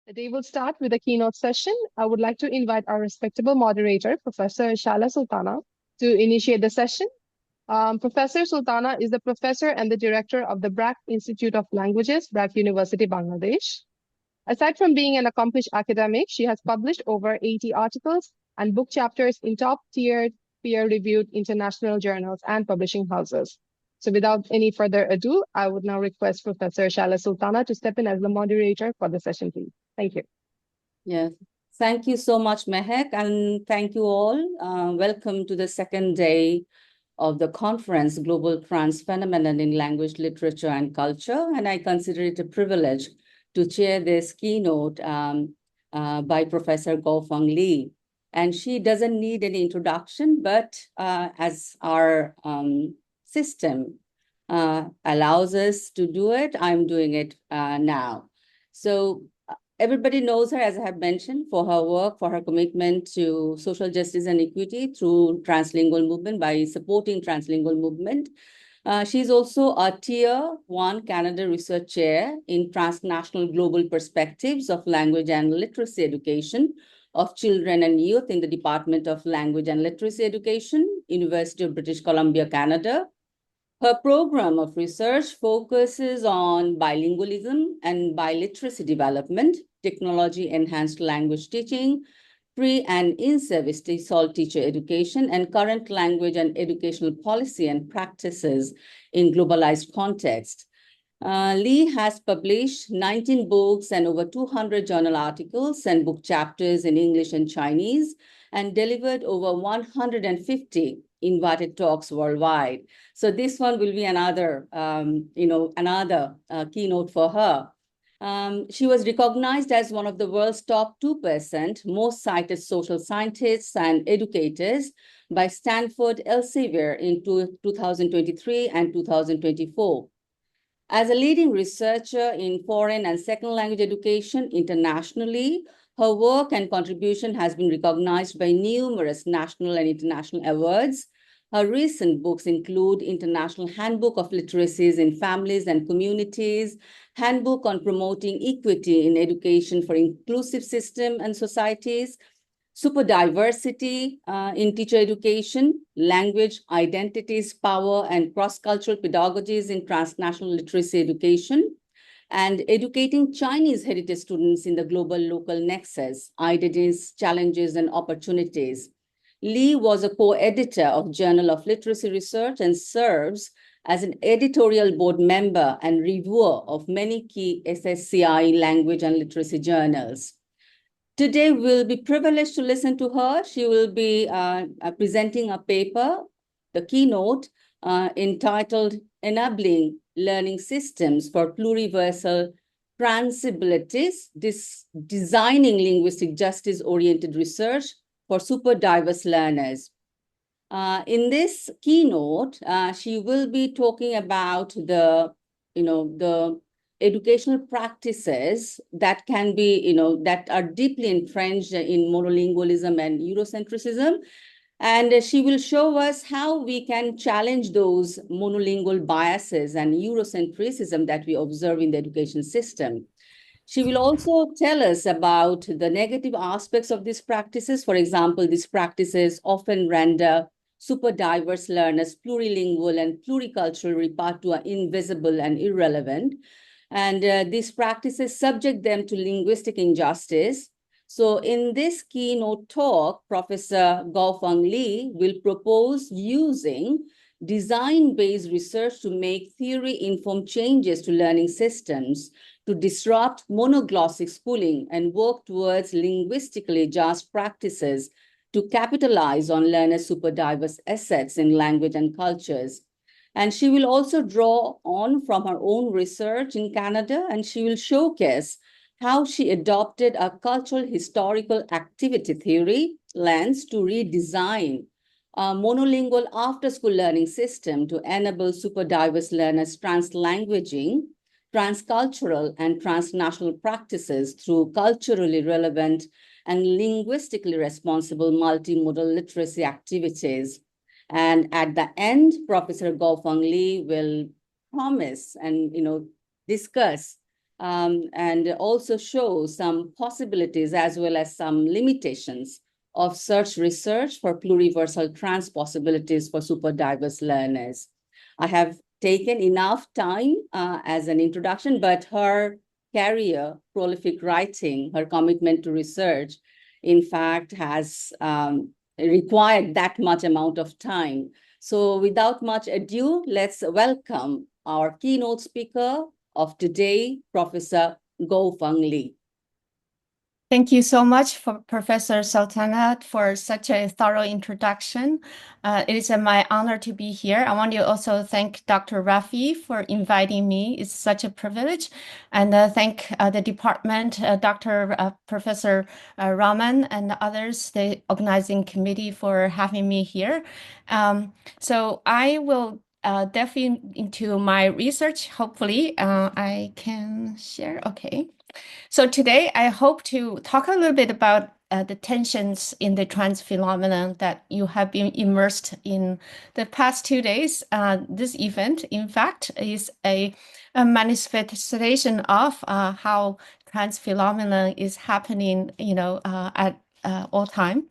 The day will start with a keynote session. I would like to invite our respectable moderator, Professor Shala Sultana, to initiate the session. Professor Sultana is the professor and the director of the BRAC Institute of Languages, BRAC University, Bangladesh. Aside from being an accomplished academic, she has published over 80 articles and book chapters in top-tiered, peer-reviewed international journals and publishing houses. So without any further ado, I would now request Professor Shala Sultana to step in as the moderator for the session, please. Thank you. Yes, thank you so much, Mehek, and thank you all. Welcome to the second day of the conference, Global Trans Phenomenon in Language, Literature, and Culture, and I consider it a privilege to chair this keynote by Professor Guofang Li. And she doesn't need any introduction, but as our system allows us to do it, I'm doing it now. So everybody knows her, as I have mentioned, for her work, for her commitment to social justice and equity through translingual movement by supporting translingual movement. She's also a Tier 1 Canada Research Chair in Transnational Global Perspectives of Language and Literacy Education of Children and Youth in the Department of Language and Literacy Education, University of British Columbia, Canada. Her program of research focuses on bilingualism and biliteracy development, technology-enhanced language teaching, pre- and in-service TESOL teacher education, and current language and educational policy and practices in globalized context. Li has published 19 books and over 200 journal articles and book chapters in English and Chinese, and delivered over 150 invited talks worldwide. So this one will be another, keynote for her. She was recognized as one of the world's top 2% most cited social scientists and educators by Stanford Elsevier in 2023 and 2024. As a leading researcher in foreign and second language education internationally, her work and contribution has been recognized by numerous national and international awards. Her recent books include International Handbook of Literacies in Families and Communities, Handbook on Promoting Equity in Education for Inclusive System and Societies, Superdiversity in Teacher Education, Language, Identities, Power, and Cross-Cultural Pedagogies in Transnational Literacy Education, and Educating Chinese Heritage Students in the Global Local Nexus, Identities, Challenges, and Opportunities. Li was a co-editor of Journal of Literacy Research and serves as an editorial board member and reviewer of many key SSCI language and literacy journals. Today, we'll be privileged to listen to her. She will be presenting a paper, the keynote, entitled Enabling Learning Systems for Pluriversal Trans-ibilities, Designing Linguistic Justice-Oriented Research for Superdiverse Learners. In this keynote, she will be talking about the educational practices that can be, that are deeply entrenched in monolingualism and Eurocentrism. And she will show us how we can challenge those monolingual biases and Eurocentrism that we observe in the education system. She will also tell us about the negative aspects of these practices. For example, these practices often render super diverse learners plurilingual and pluricultural repartee are invisible and irrelevant. And these practices subject them to linguistic injustice. So in this keynote talk, Professor Guofang Li will propose using design-based research to make theory-informed changes to learning systems to disrupt monoglossic schooling and work towards linguistically just practices to capitalize on learners' super diverse assets in language and cultures. And she will also draw on from her own research in Canada, and she will showcase how she adopted a cultural historical activity theory lens to redesign a monolingual after-school learning system to enable super diverse learners translanguaging, transcultural, and transnational practices through culturally relevant and linguistically responsible multimodal literacy activities. And at the end, Professor Guofang Li will promise and discuss and also shows some possibilities as well as some limitations of such research for pluriversal trans possibilities for super diverse learners. I have taken enough time as an introduction, but her career, prolific writing, her commitment to research, in fact, has required that much amount of time. So without much ado, let's welcome our keynote speaker of today, Professor Guofang Li. Thank you so much for Professor Sultana for such a thorough introduction. It is my honor to be here. I want to also thank Dr. Rafi for inviting me. It's such a privilege. And thank the department, Professor Raman and others, the organizing committee for having me here. So I will delve into my research. Hopefully I can share. Okay. So today I hope to talk a little bit about the tensions in the trans phenomenon that you have been immersed in the past 2 days. This event, in fact, is a manifestation of how trans phenomenon is happening, at all time.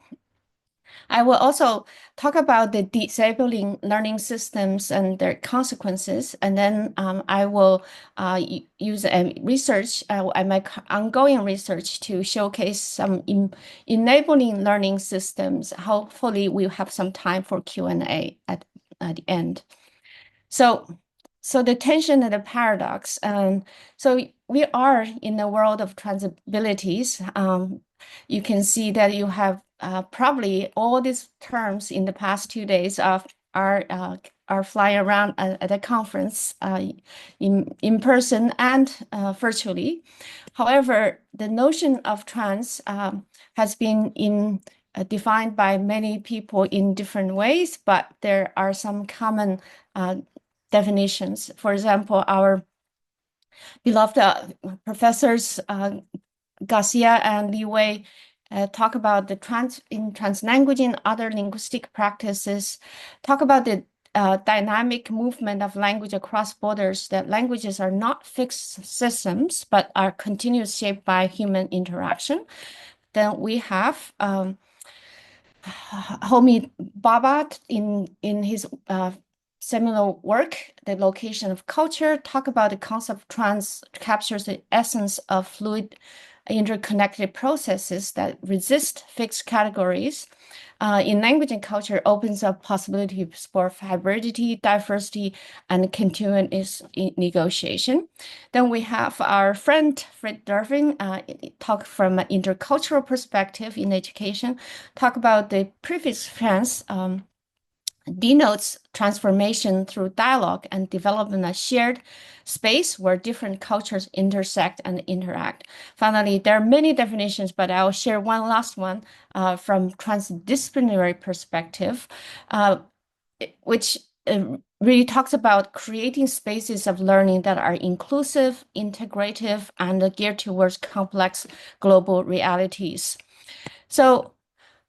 I will also talk about the disabling learning systems and their consequences, and then I will use research, my ongoing research to showcase some enabling learning systems. Hopefully, we'll have some time for Q&A at the end. So the tension and the paradox. So we are in the world of trans-ibilities. You can see that you have probably all these terms in the past 2 days are flying around at a conference in person and virtually. However, the notion of trans has been defined by many people in different ways, but there are some common definitions. For example, our beloved professors Garcia and Li Wei talk about the translanguage and other linguistic practices, talk about the dynamic movement of language across borders, that languages are not fixed systems, but are continuous shaped by human interaction. Then we have Homi Bhabha in his seminal work, The Location of Culture, talk about the concept of trans captures the essence of fluid interconnected processes that resist fixed categories. In language and culture opens up possibilities for hybridity, diversity, and continuous negotiation. Then we have our friend Fred Durfin talk from an intercultural perspective in education, talk about the prefix trans denotes transformation through dialogue and development of shared space where different cultures intersect and interact. Finally, there are many definitions, but I'll share one last one from transdisciplinary perspective, which really talks about creating spaces of learning that are inclusive, integrative, and geared towards complex global realities. So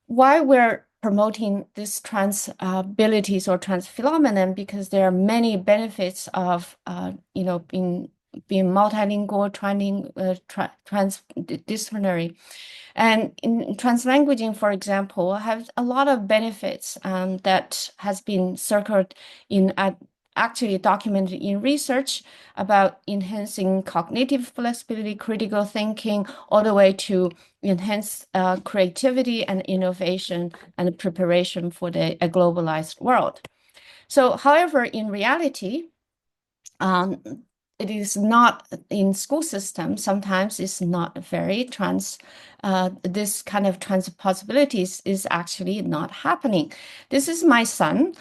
why we're promoting this trans-abilities or trans phenomenon, because there are many benefits of being multilingual, transdisciplinary. And in translanguaging, for example, has a lot of benefits that has been circled in actually documented in research about enhancing cognitive flexibility, critical thinking, all the way to enhance creativity and innovation and preparation for a globalized world. So, however, in reality, it is not in school systems. Sometimes it's not very this kind of trans possibilities is actually not happening. This is my son.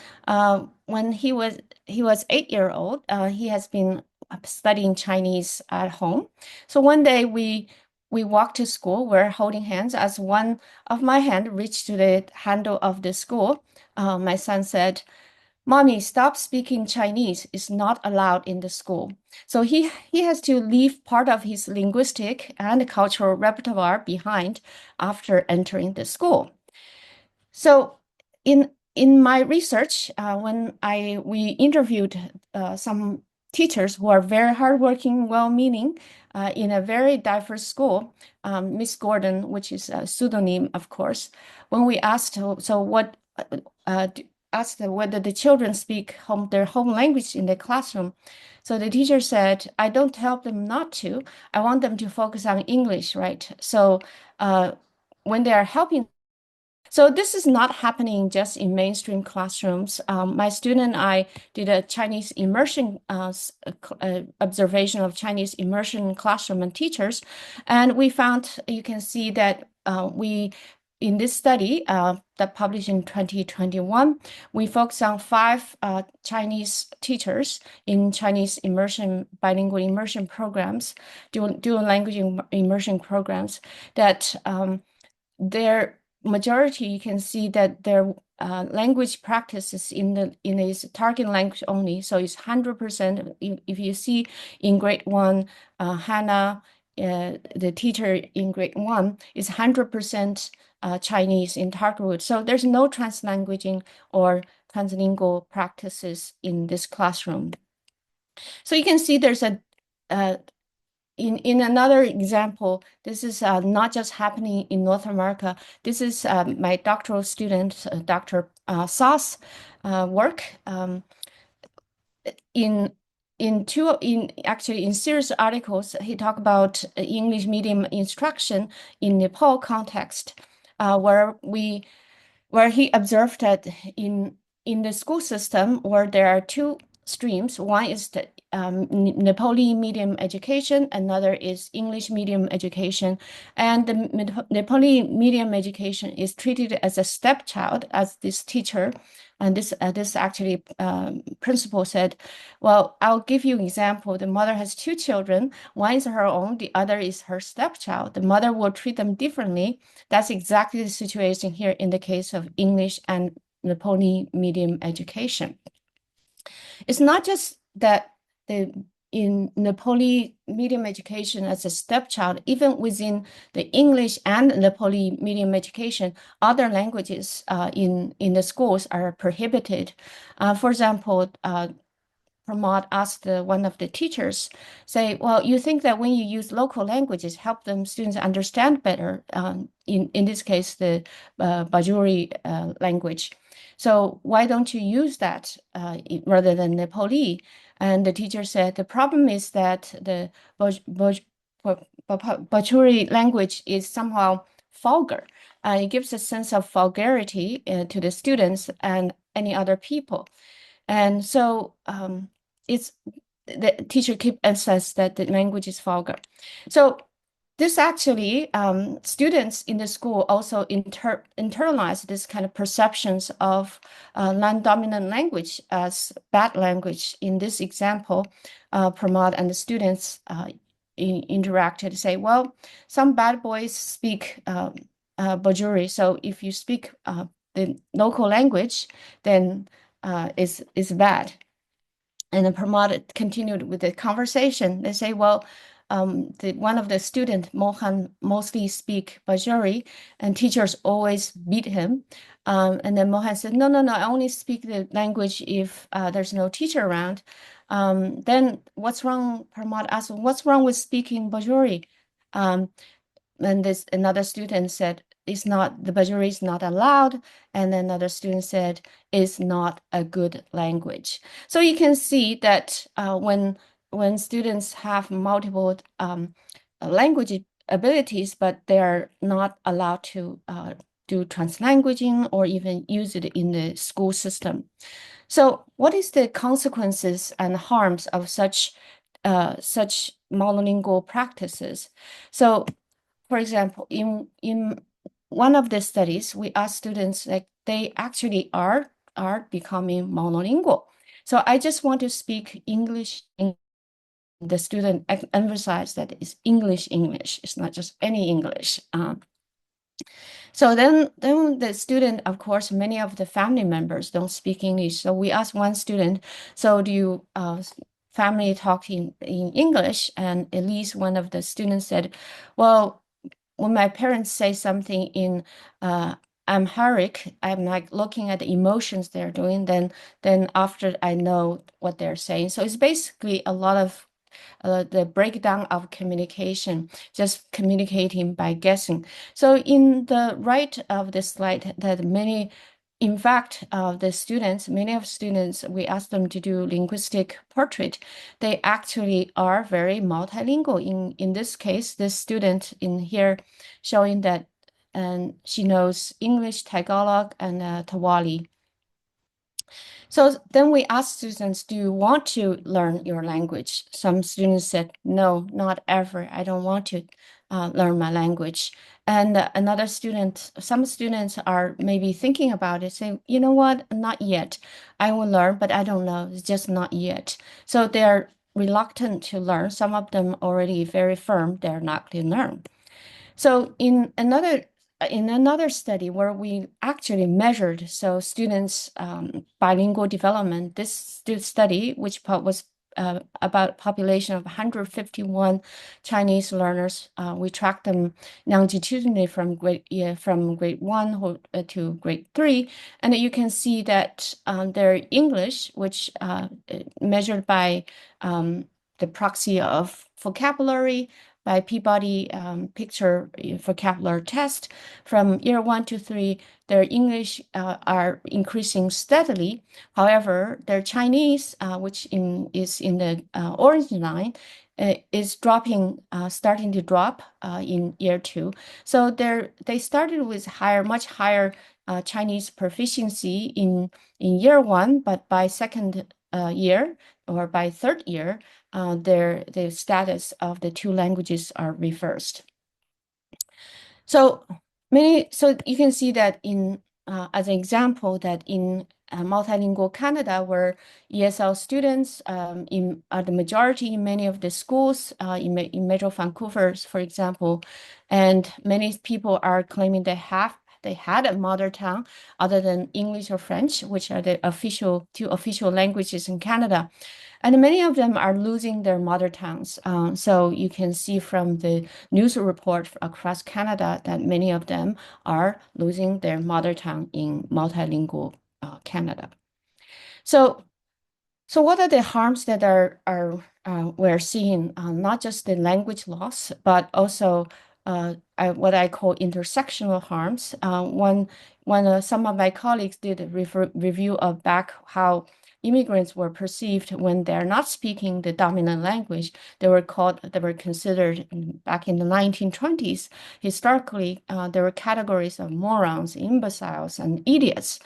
When he was 8 years old, he has been studying Chinese at home. So one day we walked to school. We're holding hands. As one of my hand reached to the handle of the school, my son said, "Mommy, stop speaking Chinese. It's not allowed in the school." So he has to leave part of his linguistic and cultural repertoire behind after entering the school. So in my research, when we interviewed some teachers who are very hardworking, well-meaning, in a very diverse school, Miss Gordon, which is a pseudonym, of course, when we asked, asked whether the children speak their home language in the classroom. So the teacher said, I don't tell them not to. I want them to focus on English, right? So when they are helping, so this is not happening just in mainstream classrooms. My student and I did a Chinese immersion observation of Chinese immersion classroom and teachers, and we found, you can see that in this study that published in 2021, we focused on 5 Chinese teachers in Chinese immersion, bilingual immersion programs, dual language immersion programs, that their majority, you can see that their language practices in its target language only. So it's 100%. If you see in grade 1, Hannah, the teacher in grade 1, is 100% Chinese in target root. So there's no translanguaging or translingual practices in this classroom. So you can see there's a in another example, this is not just happening in North America. This is my doctoral student, Dr. Sa's work. Actually in series articles, he talked about English medium instruction in Nepal context, where he observed that in the school system where there are 2 streams. One is the Nepali medium education, another is English medium education. And the Nepali medium education is treated as a stepchild, as this teacher. And this actually principal said, well, I'll give you an example. The mother has 2 children. One is her own, the other is her stepchild. The mother will treat them differently. That's exactly the situation here in the case of English and Nepali medium education. It's not just that in Nepali medium education as a stepchild, even within the English and Nepali medium education, other languages in the schools are prohibited. For example, Pramod asked one of the teachers, say, well, you think that when you use local languages, help them students understand better, in this case, the Bajuri language. So why don't you use that rather than Nepali? And the teacher said, the problem is that the Bajuri language is somehow vulgar. It gives a sense of vulgarity to the students and any other people. And so the teacher keep emphasizing that the language is vulgar. So this actually, students in the school also internalize this kind of perceptions of non-dominant language as bad language. In this example, Pramod and the students interacted to say, well, some bad boys speak Bajuri, so if you speak the local language, then is bad. And then Pramod continued with the conversation. They say, well, one of the students, Mohan, mostly speak Bajuri, and teachers always beat him. And then Mohan said, no, I only speak the language if there's no teacher around. Then what's wrong? Pramod asked, what's wrong with speaking Bajuri? And another student said, the Bajuri is not allowed. And then another student said, it's not a good language. So you can see that when students have multiple language abilities, but they are not allowed to do translanguaging or even use it in the school system. So what is the consequences and harms of such monolingual practices? So, for example, in one of the studies, we asked students, like, they actually are becoming monolingual. So I just want to speak English. The student emphasized that it's English. It's not just any English. So then the student, of course, many of the family members don't speak English. So we asked one student, so do you family talk in English? And at least one of the students said, well, when my parents say something in Amharic, I'm like looking at the emotions they're doing, then after I know what they're saying. So it's basically a lot of the breakdown of communication, just communicating by guessing. So in the right of the slide, that many, in fact, many of students, we ask them to do linguistic portrait. They actually are very multilingual. In this case, this student in here showing that she knows English, Tagalog, and Tawali. So then we asked students, do you want to learn your language? Some students said, no, not ever. I don't want to learn my language. And some students are maybe thinking about it, saying, you know what, not yet. I will learn, but I don't know. It's just not yet. So they're reluctant to learn. Some of them already very firm, they're not going to learn. So in another study where we actually measured students' bilingual development, this study, which was about a population of 151 Chinese learners, we tracked them longitudinally from grade 1 to grade 3, and you can see that their English, which measured by the proxy of vocabulary, by Peabody picture vocabulary test, from year 1 to 3, their English are increasing steadily. However, their Chinese, which is in the orange line, is starting to drop in year 2. So they started with much higher Chinese proficiency in year 1, but by second year or by third year, the status of the two languages are reversed. So you can see that as an example, that in multilingual Canada, where ESL students are the majority in many of the schools in Metro Vancouver, for example, and many people are claiming they had a mother tongue other than English or French, which are the two official languages in Canada. And many of them are losing their mother tongues. So you can see from the news report across Canada that many of them are losing their mother tongue in multilingual Canada. So what are the harms that we're seeing? Not just the language loss, but also what I call intersectional harms. When some of my colleagues did a review of back how immigrants were perceived when they're not speaking the dominant language, they were considered back in the 1920s. Historically, there were categories of morons, imbeciles, and idiots.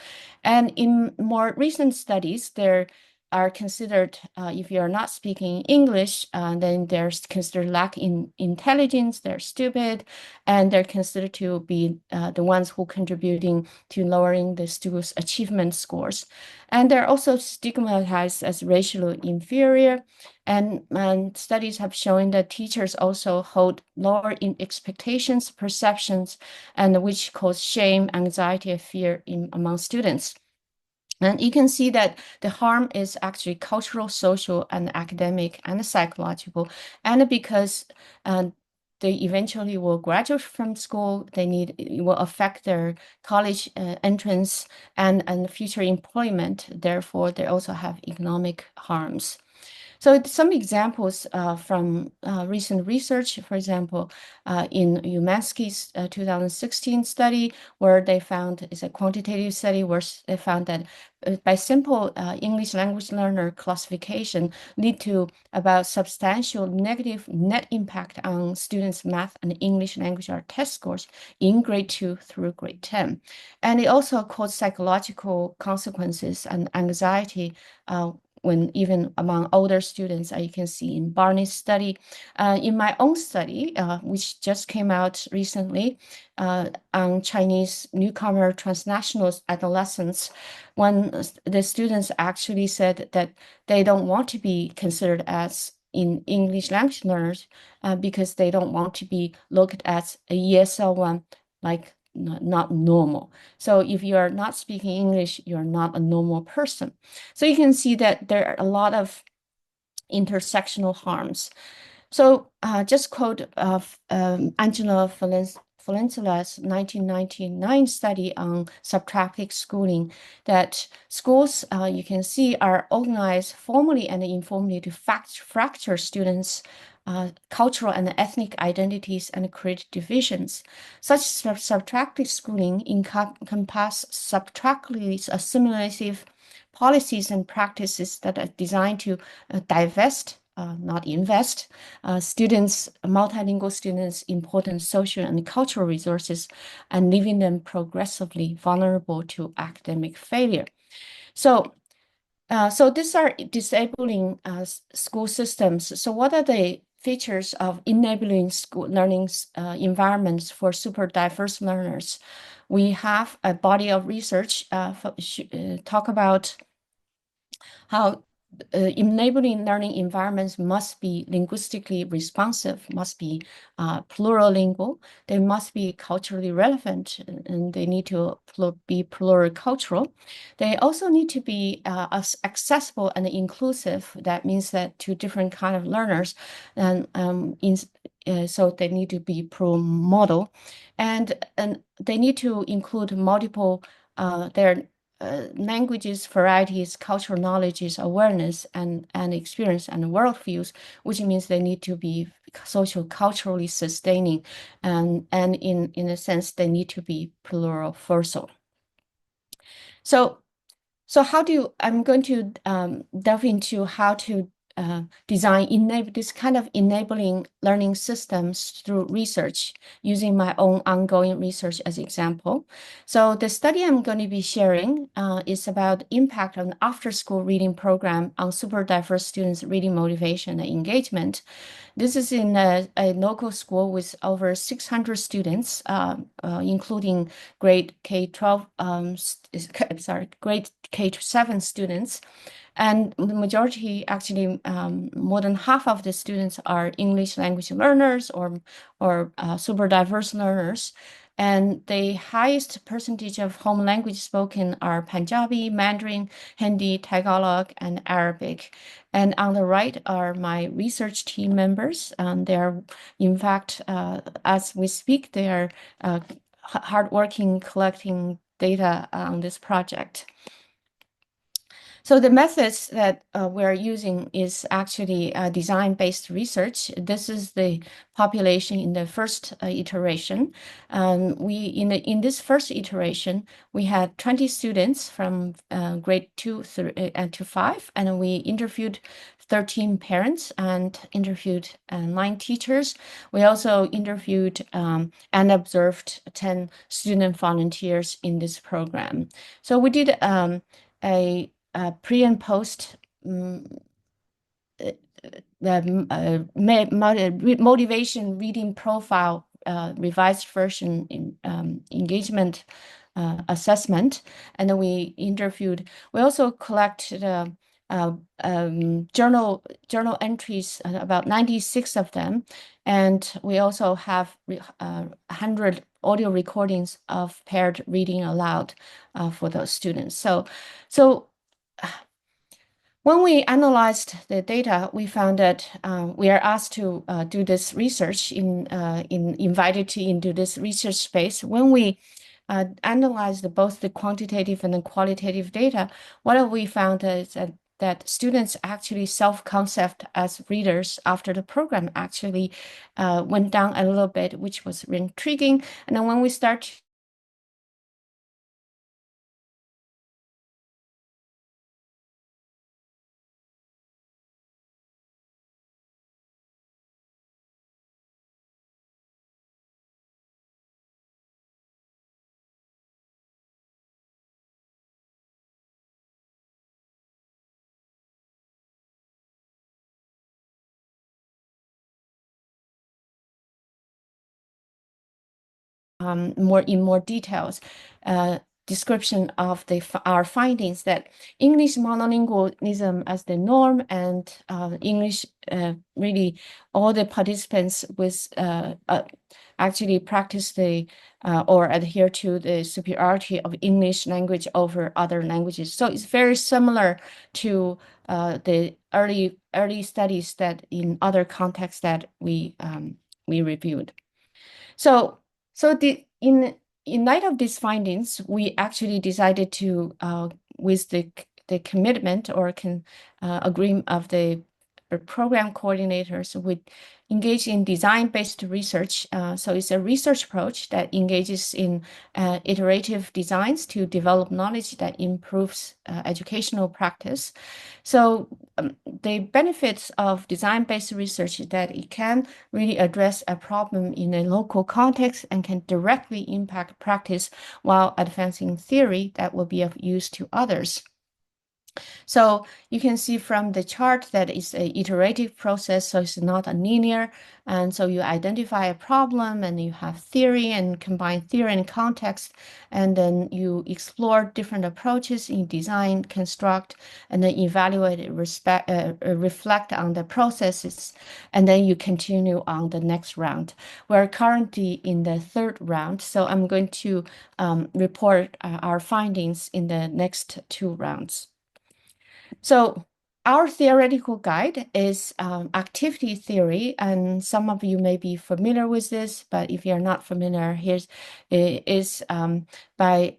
And in more recent studies, there are considered, if you are not speaking English, then they're considered lack in intelligence, they're stupid, and they're considered to be the ones who contributing to lowering the students' achievement scores. And they're also stigmatized as racially inferior. And studies have shown that teachers also hold lower in expectations, perceptions, and which cause shame, anxiety, and fear among students. And you can see that the harm is actually cultural, social, and academic, and psychological. And because they eventually will graduate from school, it will affect their college entrance and future employment. Therefore, they also have economic harms. So some examples from recent research, for example, in Umansky's 2016 study, where they found, is a quantitative study where they found that by simple English language learner classification lead to about substantial negative net impact on students' math and English language art test scores in grade 2 through grade 10. And it also caused psychological consequences and anxiety when even among older students, you can see in Barney's study. In my own study, which just came out recently on Chinese newcomer transnational adolescents, when the students actually said that they don't want to be considered as in English language learners because they don't want to be looked at a ESL one like not normal. So if you are not speaking English, you're not a normal person. So you can see that there are a lot of intersectional harms. So just quote Angela Flintela's 1999 study on subtractive schooling, that schools, you can see, are organized formally and informally to fracture students' cultural and ethnic identities and create divisions. Such subtractive schooling encompass subtractively assimilative policies and practices that are designed to divest, not invest, multilingual students, important social and cultural resources, and leaving them progressively vulnerable to academic failure. So these are disabling school systems. So what are the features of enabling school learning environments for super diverse learners? We have a body of research talk about how enabling learning environments must be linguistically responsive, must be plurilingual, they must be culturally relevant, and they need to be pluricultural. They also need to be accessible and inclusive. That means that to different kind of learners, and so they need to be pro-model, and they need to include multiple their languages, varieties, cultural knowledges, awareness, and experience and worldviews, which means they need to be social culturally sustaining, and in a sense they need to be pluriversal. So I'm going to delve into how to design this kind of enabling learning systems through research, using my own ongoing research as example. So the study I'm going to be sharing is about impact on after-school reading program on super diverse students' reading motivation and engagement. This is in a local school with over 600 students, including grade K-12, grade K-7 students. And the majority, actually, more than half of the students are English language learners or super diverse learners. And the highest percentage of home language spoken are Punjabi, Mandarin, Hindi, Tagalog, and Arabic. And on the right are my research team members. They are, in fact, as we speak, they are hardworking collecting data on this project. So the methods that we're using is actually design-based research. This is the population in the first iteration. In this first iteration, we had 20 students from grade 2 to 5, and we interviewed 13 parents and interviewed 9 teachers. We also interviewed and observed 10 student volunteers in this program. So we did a pre and post motivation reading profile revised version in engagement assessment, and then we also collected journal entries, about 96 of them, and we also have 100 audio recordings of paired reading aloud for those students. So when we analyzed the data, we found that we are asked to do this research invited into this research space. When we analyzed both the quantitative and the qualitative data, what we found is that students actually self-concept as readers after the program actually went down a little bit, which was intriguing. And then when we start more details, description of our findings, that English monolingualism as the norm, and English really all the participants with actually practice or adhere to the superiority of English language over other languages. So it's very similar to the early studies that in other contexts that we reviewed. So So in light of these findings, we actually decided to, with the commitment or agreement of the program coordinators, we engage in design-based research. So it's a research approach that engages in iterative designs to develop knowledge that improves educational practice. So the benefits of design-based research is that it can really address a problem in a local context and can directly impact practice while advancing theory that will be of use to others. So you can see from the chart that it's an iterative process, so it's not a linear. And so you identify a problem and you have theory and combine theory and context, and then you explore different approaches in design, construct, and then evaluate, reflect on the processes, and then you continue on the next round. We're currently in the third round, so I'm going to report our findings in the next 2 rounds. So our theoretical guide is activity theory, and some of you may be familiar with this, but if you're not familiar, is by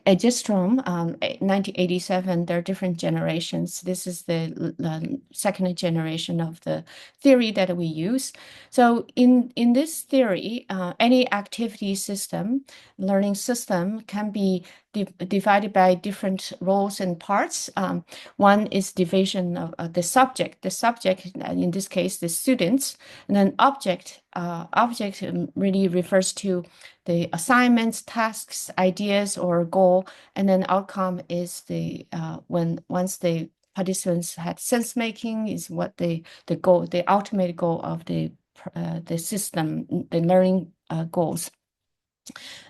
Egistrom, 1987. There are different generations. This is the second generation of the theory that we use. So in this theory, any activity system, learning system, can be divided by different roles and parts. One is division of the subject. The subject, in this case, the students, and then object really refers to the assignments, tasks, ideas, or goal, and then outcome is the once the participants had sense making is what the goal, the ultimate goal of the system, the learning goals.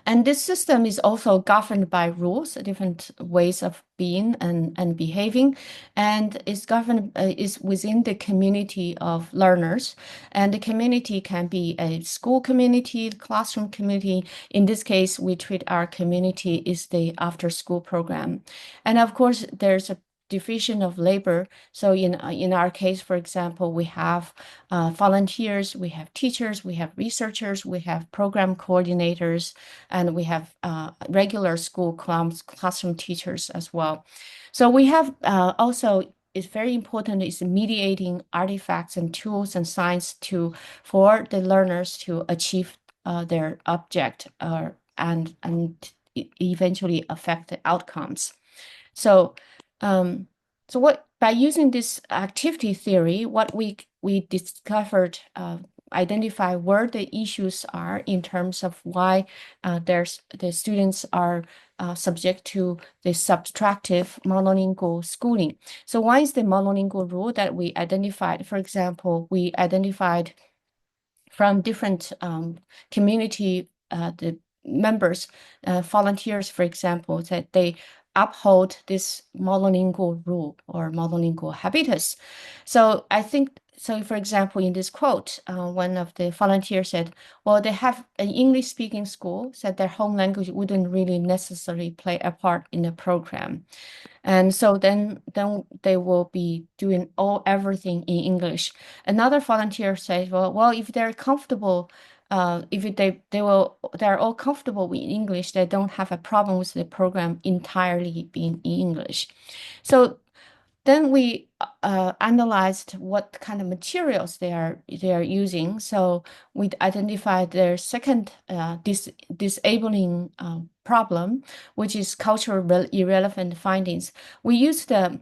And this system is also governed by rules, different ways of being and behaving, and is governed is within the community of learners. And the community can be a school community, classroom community. In this case, we treat our community is the after-school program. And of course, there's a division of labor. So in our case, for example, we have volunteers, we have teachers, we have researchers, we have program coordinators, and we have regular school classroom teachers as well. So we have also, it's very important, is mediating artifacts and tools and science for the learners to achieve their object and eventually affect the outcomes. So by using this activity theory, what we discovered, identify where the issues are in terms of why the students are subject to the subtractive monolingual schooling. So one is the monolingual rule that we identified. For example, we identified from different community the members, volunteers, for example, that they uphold this monolingual rule or monolingual habitus. So I think, so for example, in this quote, one of the volunteers said, well, they have an English-speaking school, said their home language wouldn't really necessarily play a part in the program. And so then they will be doing everything in English. Another volunteer says, well, if they're comfortable, if they're all comfortable with English, they don't have a problem with the program entirely being in English. So then we analyzed what kind of materials they are using. So we identified their second disabling problem, which is cultural irrelevant findings. We used the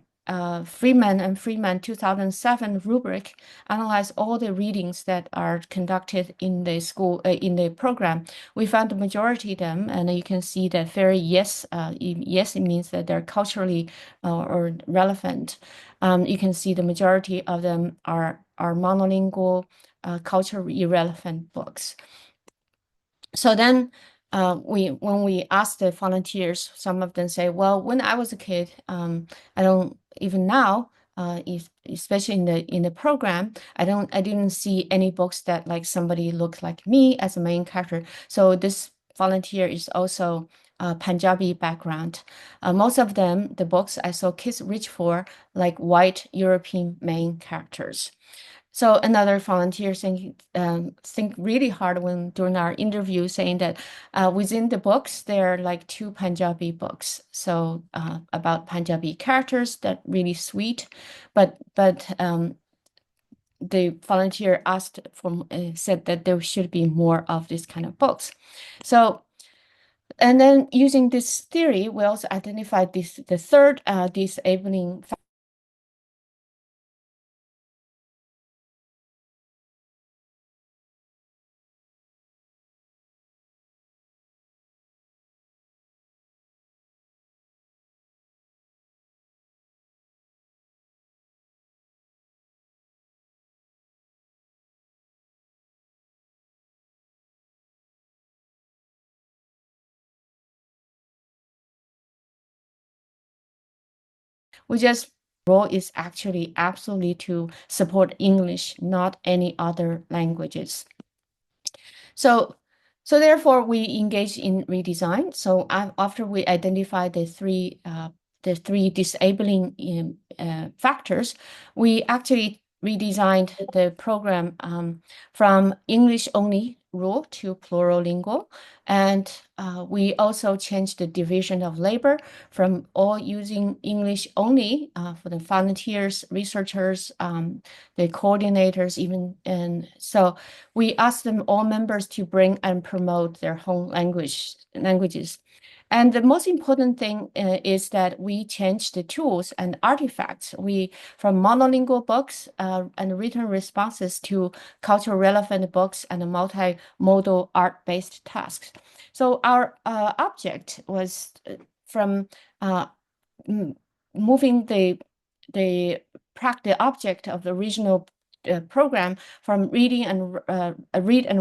Freeman 2007 rubric, analyze all the readings that are conducted in the school in the program. We found the majority of them, and you can see that very yes, it means that they're culturally or relevant. You can see the majority of them are monolingual, culturally irrelevant books. So then when we asked the volunteers, some of them say, well, when I was a kid, I don't, even now, especially in the program, I didn't see any books that like somebody looked like me as a main character. So this volunteer is also Punjabi background. Most of them, the books I saw kids reach for, like white European main characters. So another volunteer think really hard when during our interview, saying that within the books there are like 2 Punjabi books, so about Punjabi characters that really sweet, but the volunteer said that there should be more of this kind of books. So, and then using this theory, we also identified the third disabling factor. Role is actually absolutely to support English, not any other languages. So therefore, we engage in redesign. So after we identify the three disabling factors, we actually redesigned the program from English only rule to plurilingual, and we also changed the division of labor from all using English only for the volunteers, researchers, the coordinators, even. And so we asked them, all members, to bring and promote their home languages. And the most important thing is that we changed the tools and artifacts. From monolingual books and written responses to cultural relevant books and multimodal art-based tasks. So our object was from moving the object of the original program from read and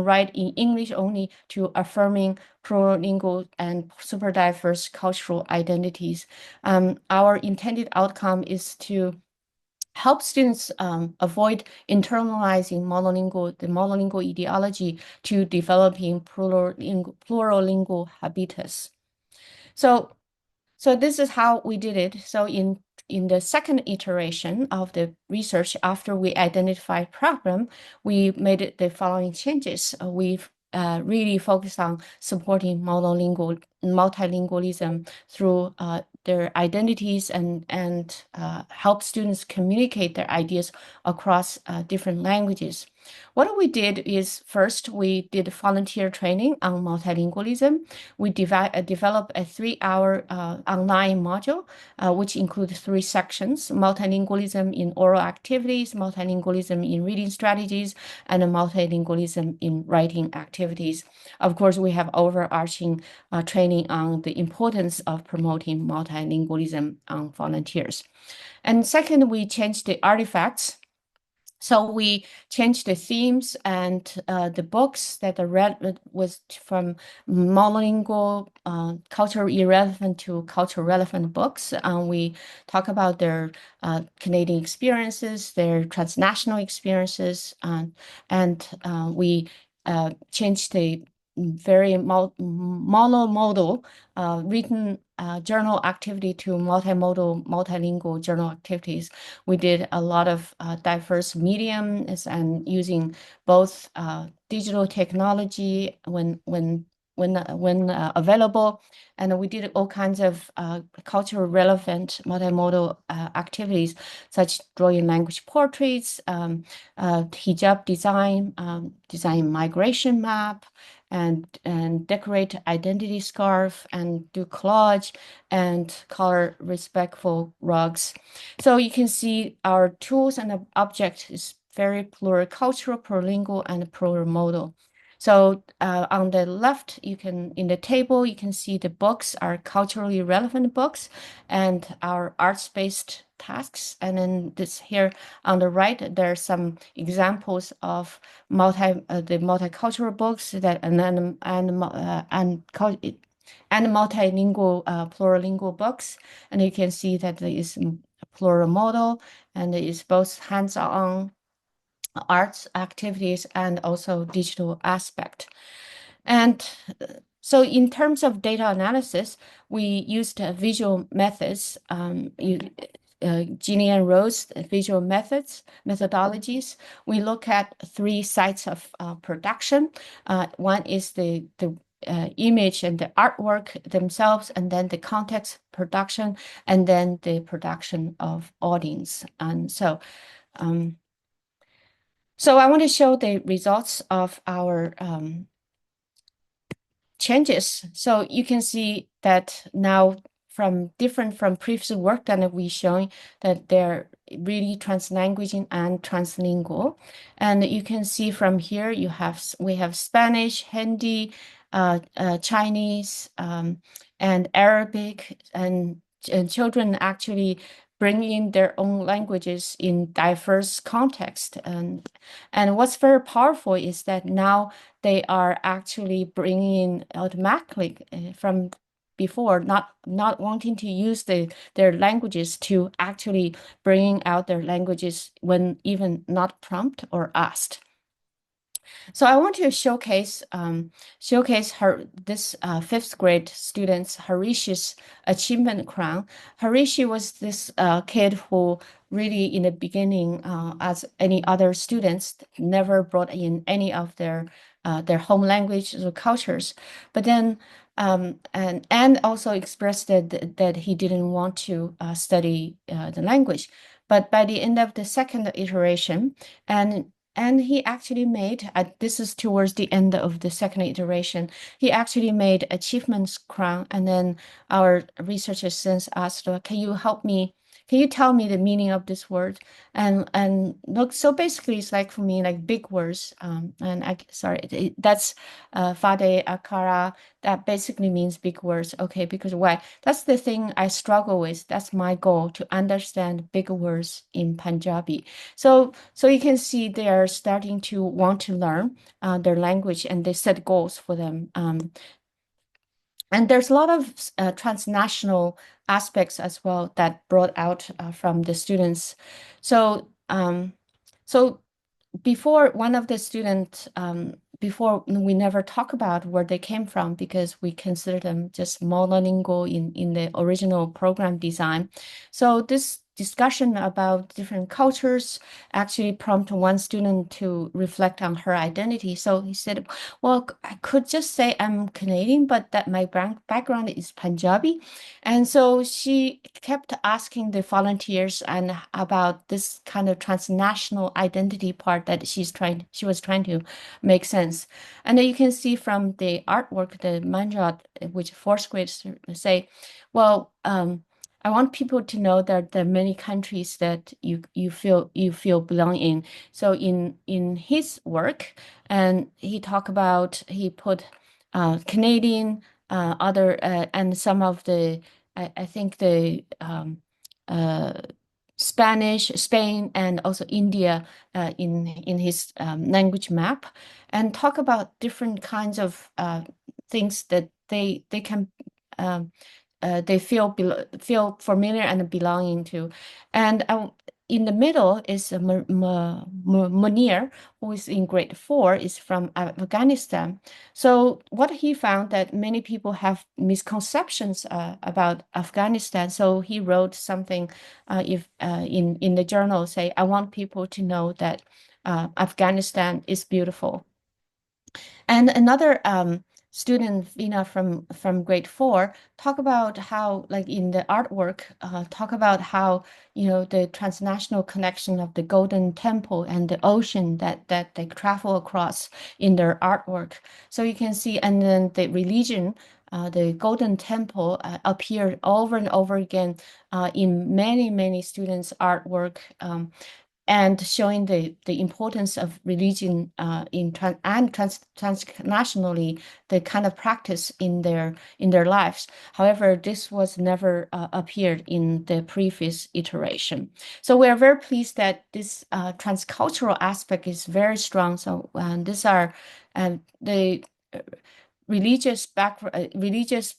write in English only to affirming plurilingual and superdiverse cultural identities. Our intended outcome is to help students avoid internalizing the monolingual ideology to developing plurilingual habitus. So this is how we did it. So in the second iteration of the research, after we identified problem, we made the following changes. We've really focused on supporting multilingualism through their identities and help students communicate their ideas across different languages. What we did is, first, we did volunteer training on multilingualism. We developed a 3-hour online module, which includes 3 sections: multilingualism in oral activities, multilingualism in reading strategies, and multilingualism in writing activities. Of course, we have overarching training on the importance of promoting multilingualism on volunteers. And second, we changed the artifacts. So we changed the themes and the books that are read was from monolingual, cultural irrelevant to cultural relevant books. We talk about their Canadian experiences, their transnational experiences, and we changed the very monomodal written journal activity to multilingual journal activities. We did a lot of diverse mediums and using both digital technology when available, and we did all kinds of cultural relevant multimodal activities, such drawing language portraits, hijab design, design migration map, and decorate identity scarf, and do collage and color respectful rugs. So you can see our tools and the object is very pluricultural, plurilingual, and plurimodal. So on the left, in the table, you can see the books are culturally relevant books and our arts-based tasks. And then here on the right, there are some examples of the multicultural books and multilingual, plurilingual books. And you can see that there is a plural model, and it is both hands-on arts activities and also digital aspect. And so in terms of data analysis, we used visual methods. Ginny and Rose visual methodologies. We look at 3 sites of production. One is the image and the artwork themselves, and then the context production, and then the production of audience. And so I want to show the results of our changes. So you can see that now different from previous work that we showing that they're really translanguaging and translingual. And you can see from here we have Spanish, Hindi, Chinese, and Arabic, and children actually bring in their own languages in diverse context. And what's very powerful is that now they are actually bringing in automatically from before, not wanting to use their languages to actually bringing out their languages when even not prompt or asked. So I want to showcase this 5th grade student's Harishi's achievement crown. Harishi was this kid who really in the beginning, as any other students, never brought in any of their home language or cultures, but then and also expressed that he didn't want to study the language. But by the end of the 2nd iteration, and he actually made, this is towards the end of the 2nd iteration, he actually made achievements crown. And then our researchers since asked, can you help me? Can you tell me the meaning of this word? And look, so basically it's like for me, like big words. That's Fade Akara. That basically means big words. Okay, because why? That's the thing I struggle with. That's my goal, to understand big words in Punjabi. So you can see they are starting to want to learn their language, and they set goals for them. And there's a lot of transnational aspects as well that brought out from the students. So before, one of the students, before we never talk about where they came from because we consider them just monolingual in the original program design. So this discussion about different cultures actually prompted one student to reflect on her identity. So he said, well, I could just say I'm Canadian, but that my background is Punjabi. And so she kept asking the volunteers and about this kind of transnational identity part that she was trying to make sense. And then you can see from the artwork, the manjat, which 4th graders say, well, I want people to know that there are many countries that you feel belong in. So in his work, and he put Canadian, other and some of the I think the Spanish, Spain, and also India in his language map, and talk about different kinds of things that they can they feel familiar and belonging to. And in the middle is Munir, who is in grade 4, is from Afghanistan. So what he found that many people have misconceptions about Afghanistan. So he wrote something in the journal, say, I want people to know that Afghanistan is beautiful. And another student, Vina from grade 4, talk about how, like in the artwork, talk about how, the transnational connection of the Golden Temple and the ocean that they travel across in their artwork. So you can see, and then the religion, the Golden Temple appeared over and over again in many students' artwork. And showing the importance of religion transnationally, the kind of practice in their lives. However, this was never appeared in the previous iteration. So we are very pleased that this transcultural aspect is very strong. So these are the religious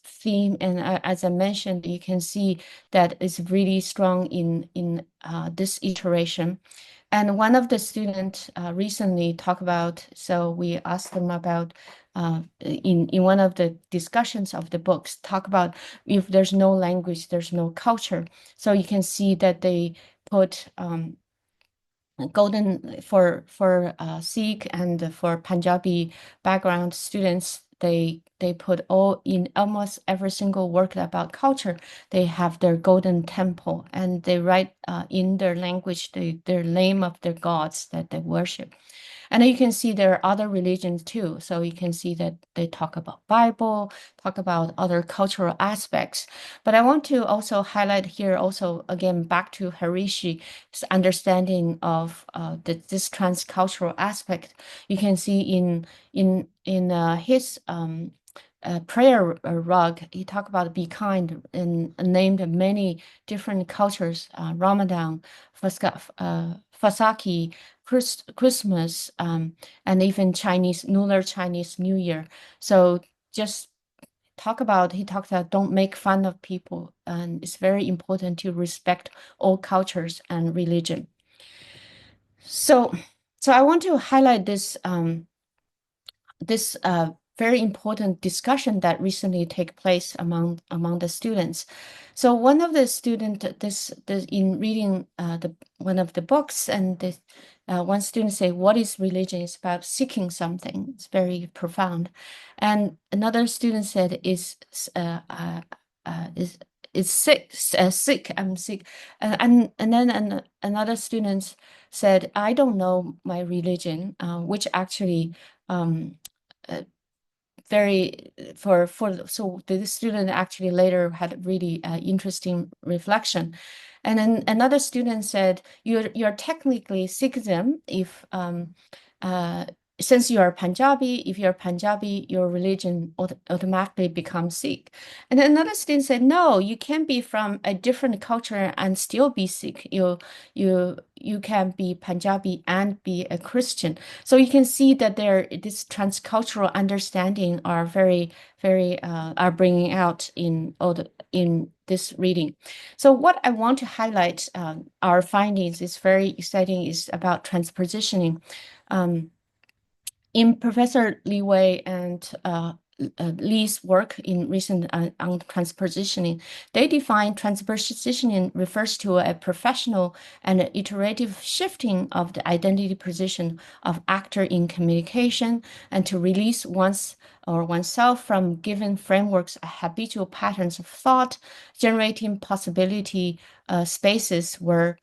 theme, and as I mentioned, you can see that it's really strong in this iteration. And one of the students recently talked about, so we asked them about in one of the discussions of the books, talk about if there's no language, there's no culture. So you can see that they put golden for Sikh and for Punjabi background students. They put all in almost every single work about culture. They have their golden temple, and they write in their language their name of their gods that they worship. And you can see there are other religions too. So you can see that they talk about Bible, talk about other cultural aspects. But I want to also highlight here also, again, back to Harishi's understanding of this transcultural aspect. You can see in his prayer rug, he talked about be kind and named many different cultures, Ramadan, Fasaki, Christmas, and even Lunar Chinese New Year. So just he talks about don't make fun of people, and it's very important to respect all cultures and religion. So I want to highlight this very important discussion that recently take place among the students. So one of the student in reading one of the books, and one student say, "What is religion? It's about seeking something." It's very profound. And another student said, "Is sick. I'm sick." And then another student said, "I don't know my religion," which actually so the student actually later had really interesting reflection. And then another student said, you're technically Sikhism if since you are Punjabi, if you're Punjabi, your religion automatically becomes Sikh. And then another student said, no, you can be from a different culture and still be Sikh. You can be Punjabi and be a Christian. So you can see that this transcultural understanding are very, very are bringing out in this reading. So what I want to highlight our findings is very exciting, is about transpositioning. In Professor Li Wei and Li's work in recent on transpositioning, they define transpositioning refers to a professional and iterative shifting of the identity position of actor in communication, and to release oneself from given frameworks, habitual patterns of thought, generating possibility spaces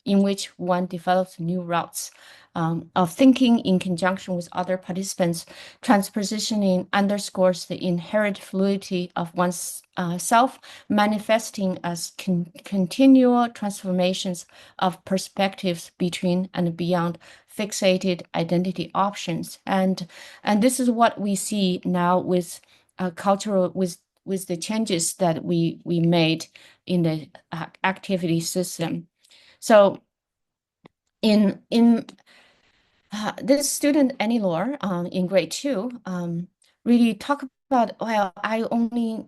in which one develops new routes of thinking in conjunction with other participants. Transpositioning underscores the inherent fluidity of one's self, manifesting as continual transformations of perspectives between and beyond fixated identity options. And this is what we see now with cultural, with the changes that we made in the activity system. So in this student Annie Lore in grade 2 really talk about, well, I only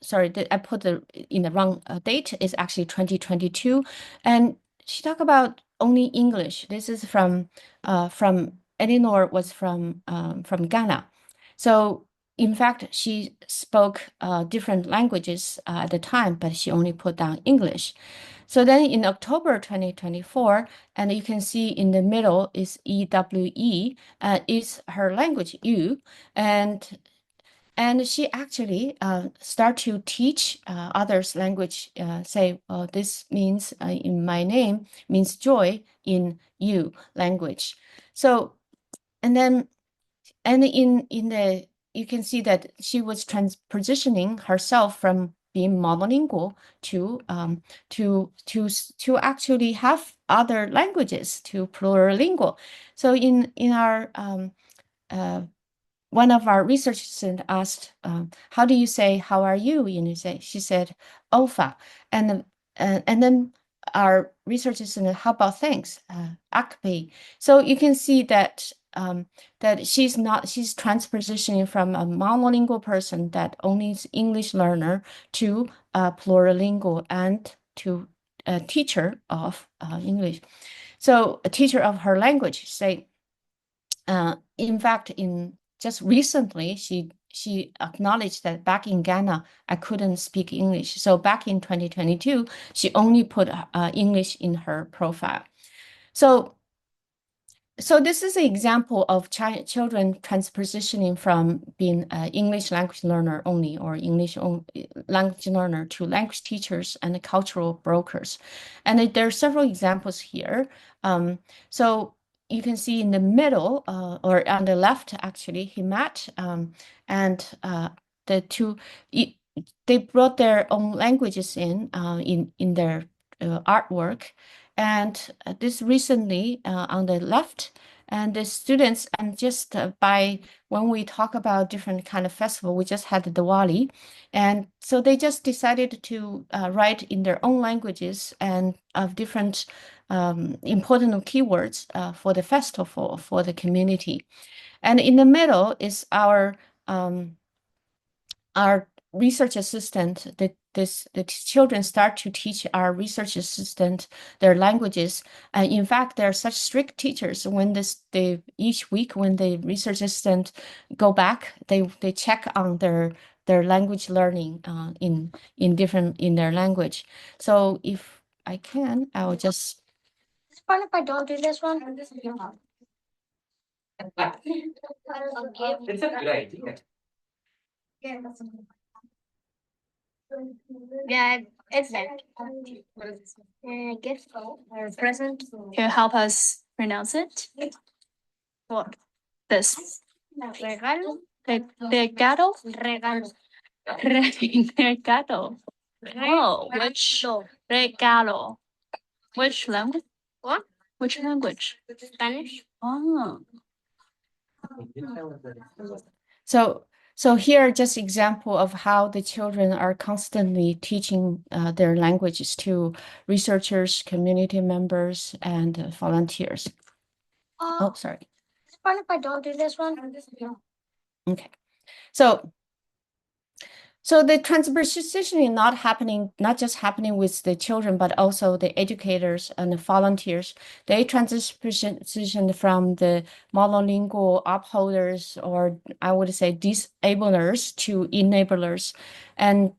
sorry, I put in the wrong date, is actually 2022, and she talked about only English. This is from Annie Lore was from Ghana. So in fact, she spoke different languages at the time, but she only put down English. So then in October 2024, and you can see in the middle is EWE, is her language U, and she actually start to teach others language, say, well, this means in my name means joy in you language. So, and then, and in the, you can see that she was transpositioning herself from being monolingual to actually have other languages, to plurilingual. So in our one of our research students asked, how do you say, how are you? She said, Ofa. And then our research student, how about thanks? Akpe. So you can see that that she's transpositioning from a monolingual person that only is English learner to a plurilingual and to a teacher of English. So a teacher of her language, say, in fact, in just recently, she acknowledged that back in Ghana, I couldn't speak English. So back in 2022, she only put English in her profile. So this is an example of children transpositioning from being an English language learner only or English language learner to language teachers and cultural brokers. And there are several examples here. So you can see in the middle or on the left, actually, Himat and the two, they brought their own languages in their artwork. And this recently on the left, and the students, and just when we talk about different kind of festival, we just had the Diwali, and so they just decided to write in their own languages and of different important keywords for the festival for the community. And in the middle is our research assistant. The children start to teach our research assistant their languages. In fact, there are such strict teachers. When each week when the research assistant go back, they check on their language learning in their language. So if I can, I will just. It's fun if I don't do this one. It's a good idea. Yeah, it's there. Gift present. Can you help us pronounce it? What? This. Regalo. Regalo? Regalo. Regalo. Oh, which regalo? Which language? What? Which language? Spanish. Oh. So here are just example of how the children are constantly teaching their languages to researchers, community members, and volunteers. Oh, sorry. It's fun if I don't do this one. Okay. So the transpositioning not just happening with the children, but also the educators and the volunteers. They transition from the monolingual upholders, or I would say disablers, to enablers. And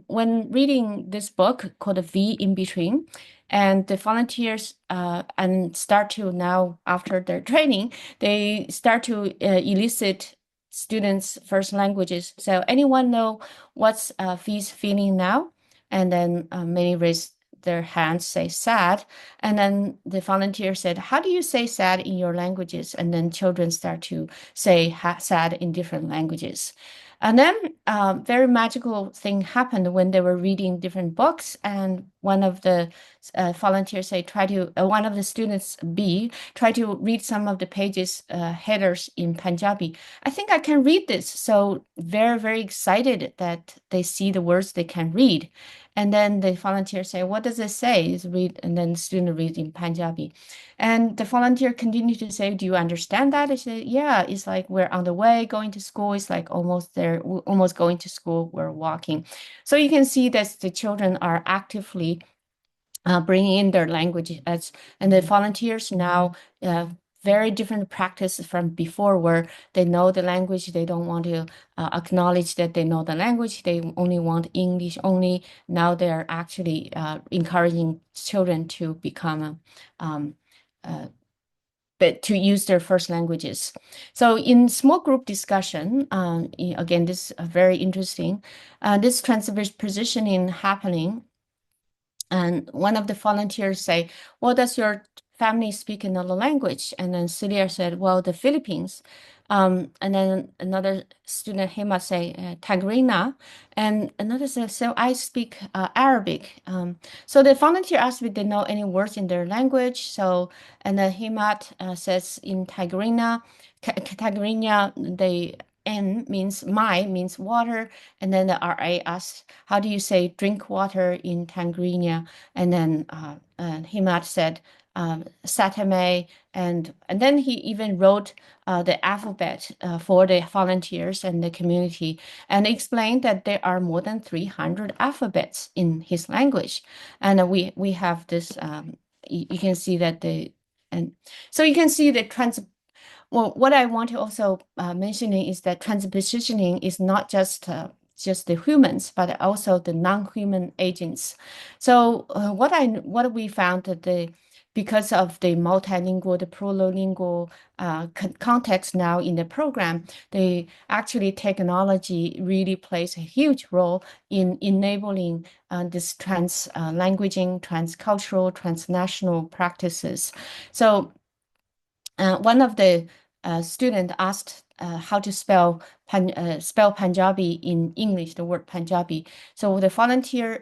when reading this book called V in Between, and the volunteers and start to now, after their training, they start to elicit students' first languages. So anyone know what's V's feeling now? And then many raise their hands, say sad. And then the volunteer said, how do you say sad in your languages? And then children start to say sad in different languages. And then very magical thing happened when they were reading different books. And one of the volunteers say, one of the students, B, try to read some of the pages, headers in Punjabi. I think I can read this. So very, very excited that they see the words they can read. And then the volunteer say, what does it say? Is read, and then the student reads in Punjabi. And the volunteer continued to say, do you understand that? I said, yeah, it's like we're on the way going to school. It's like almost there, we're almost going to school, we're walking. So you can see that the children are actively bringing in their language, and the volunteers now very different practice from before, where they know the language, they don't want to acknowledge that they know the language, they only want English only. Now they are actually encouraging children to become but to use their first languages. So in small group discussion, again, this is very interesting. This transpositioning happening. And one of the volunteers say, well, does your family speak another language? And then Celia said, well, the Philippines. And then another student, Hema, say, Tagrina. And another says, so I speak Arabic. So the volunteer asked if they know any words in their language. So, and then Hemat says in Tagrina, they N means means water, and then the RA asks, how do you say drink water in Tanzania? And then Himat said Satame, and then he even wrote the alphabet for the volunteers and the community, and explained that there are more than 300 alphabets in his language, and we have this. You can see that so you can see the well, what I want to also mention is that transpositioning is not just the humans, but also the non-human agents. So what we found that because of the multilingual, the plurilingual context now in the program, technology really plays a huge role in enabling this languaging, transcultural, transnational practices. So one of the students asked how to spell Punjabi in English, the word Punjabi. So the volunteer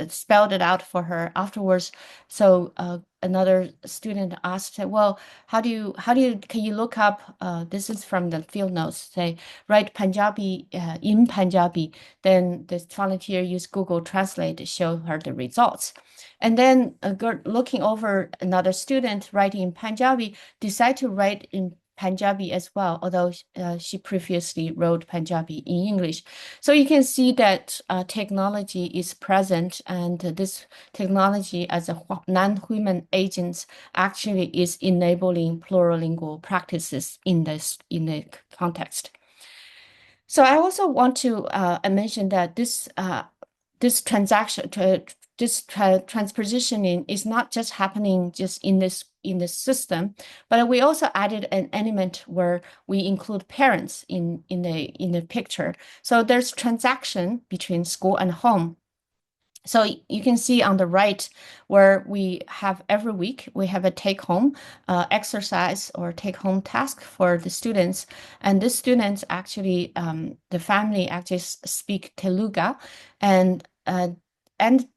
spelled it out for her afterwards. So another student asked, well, can you look up, this is from the field notes, say, write Punjabi in Punjabi. Then the volunteer used Google Translate to show her the results. And then looking over another student writing in Punjabi, decided to write in Punjabi as well, although she previously wrote Punjabi in English. So you can see that technology is present, and this technology as a non-human agent actually is enabling plurilingual practices in the context. So I also want to mention that this transpositioning is not just happening just in this system, but we also added an element where we include parents in the picture. So there's transaction between school and home. So you can see on the right where we have every week, we have a take-home exercise or take-home task for the students. And the students actually, the family actually speak Telugu, and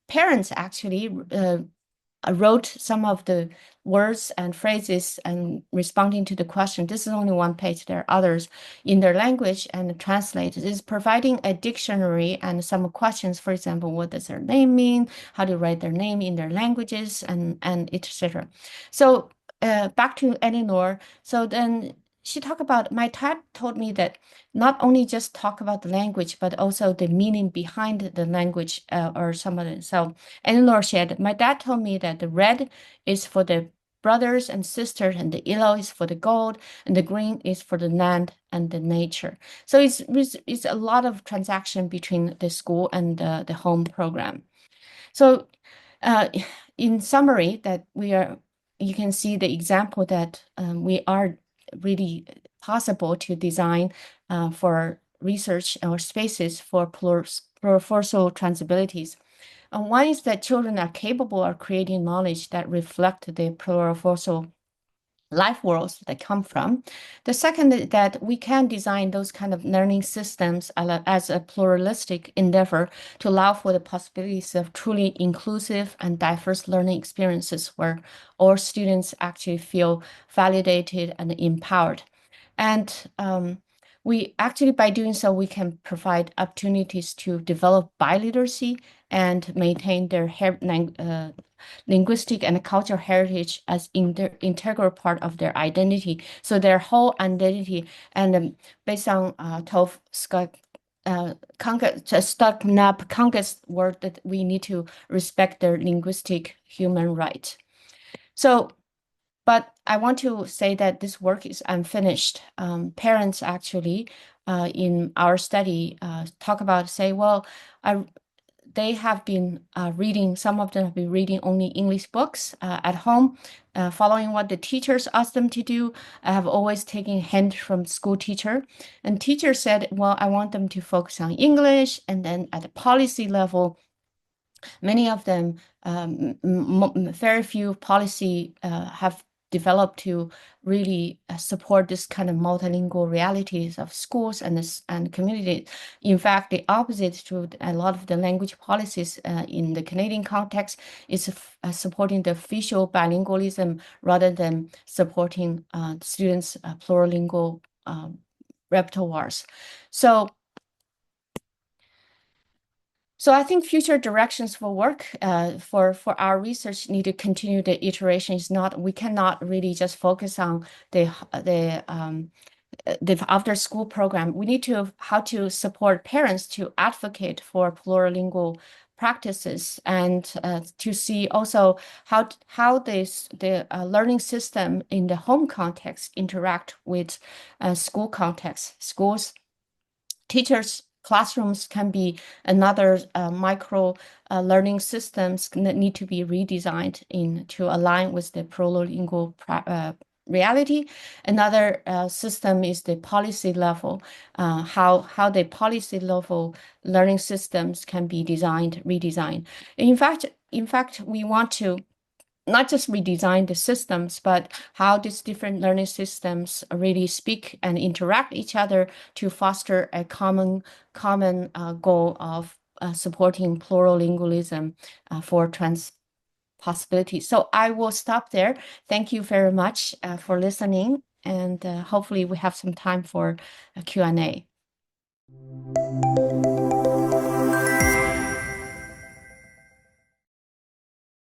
parents actually wrote some of the words and phrases and responding to the question. This is only one page. There are others in their language and translate. It is providing a dictionary and some questions. For example, what does their name mean? How to write their name in their languages, and etc. So back to Eleanor. So then she talked about, my dad told me that not only just talk about the language, but also the meaning behind the language or some of it. So Eleanor said, my dad told me that the red is for the brothers and sisters, and the yellow is for the gold, and the green is for the land and the nature. So it's a lot of transaction between the school and the home program. So in summary, that you can see the example that we are really possible to design for research or spaces for pluriversal trans-abilities. One is that children are capable of creating knowledge that reflect the pluriversal life worlds that come from. The second is that we can design those kind of learning systems as a pluralistic endeavor to allow for the possibilities of truly inclusive and diverse learning experiences where all students actually feel validated and empowered. And we actually, by doing so, we can provide opportunities to develop biliteracy and maintain their linguistic and cultural heritage as integral part of their identity. So their whole identity, and based on Tove Kanga's word, that we need to respect their linguistic human right. So, but I want to say that this work is unfinished. Parents actually, in our study, talk about, say, well, they have been reading, some of them have been reading only English books at home, following what the teachers asked them to do. I have always taken a hint from school teacher. And teacher said, well, I want them to focus on English. And then at the policy level, many of them, very few policy have developed to really support this kind of multilingual realities of schools and communities. In fact, the opposite to a lot of the language policies in the Canadian context is supporting the official bilingualism rather than supporting students' plurilingual repertoires. So I think future directions for work for our research need to continue the iteration. We cannot really just focus on the after school program. We need to how to support parents to advocate for plurilingual practices, and to see also how the learning system in the home context interact with school context. Schools, teachers, classrooms can be another micro learning systems that need to be redesigned to align with the plurilingual reality. Another system is the policy level, how the policy level learning systems can be redesigned. In fact, we want to not just redesign the systems, but how these different learning systems really speak and interact each other to foster a common goal of supporting plurilingualism for trans possibilities. So I will stop there. Thank you very much for listening, and hopefully we have some time for a Q&A.